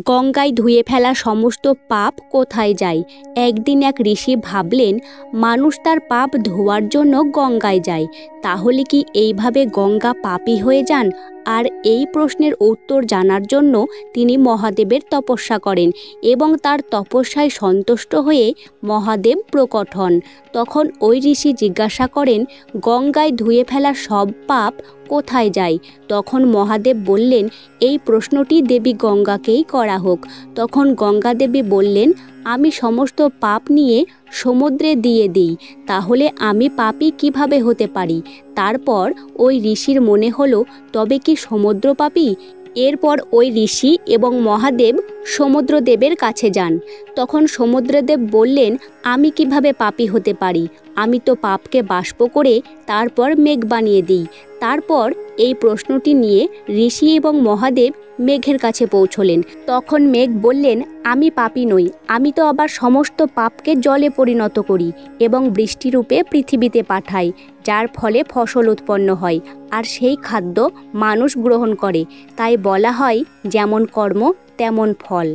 গঙ্গায় ধুয়ে ফেলা সমস্ত পাপ কোথায় যায়? একদিন এক ঋষি ভাবলেন, মানুষ তার পাপ ধোয়ার জন্য গঙ্গায় যায়, তাহলে কি এইভাবে গঙ্গা পাপী হয়ে যান? আর এই প্রশ্নের উত্তর জানার জন্য তিনি মহাদেবের তপস্যা করেন এবং তার তপস্যায় সন্তুষ্ট হয়ে মহাদেব প্রকট হন। তখন ওই ঋষি জিজ্ঞাসা করেন, গঙ্গায় ধুয়ে ফেলা সব পাপ কোথায় যায়? তখন মহাদেব বললেন, এই প্রশ্নটি দেবী গঙ্গাকেই করা হোক। তখন গঙ্গা দেবী বললেন, আমি সমস্ত পাপ নিয়ে সমুদ্রে দিয়ে দিই, তাহলে আমি পাপী কিভাবে হতে পারি? তারপর ওই ঋষির মনে হলো, তবে কি সমুদ্র পাপী? এরপর ওই ঋষি এবং মহাদেব সমুদ্রদেবের কাছে যান। তখন সমুদ্রদেব বললেন, আমি কিভাবে পাপী হতে পারি? আমি তো পাপকে বাষ্প করে তারপর মেঘ বানিয়ে দিই। তারপর এই প্রশ্নটি নিয়ে ঋষি এবং মহাদেব মেঘের কাছে পৌঁছলেন। তখন মেঘ বললেন, আমি পাপী নই, আমি তো আবার সমস্ত পাপকে জলে পরিণত করি এবং বৃষ্টিরূপে পৃথিবীতে পাঠাই, যার ফলে ফসল উৎপন্ন হয় আর সেই খাদ্য মানুষ গ্রহণ করে। তাই বলা হয়, যেমন কর্ম তেমন ফল।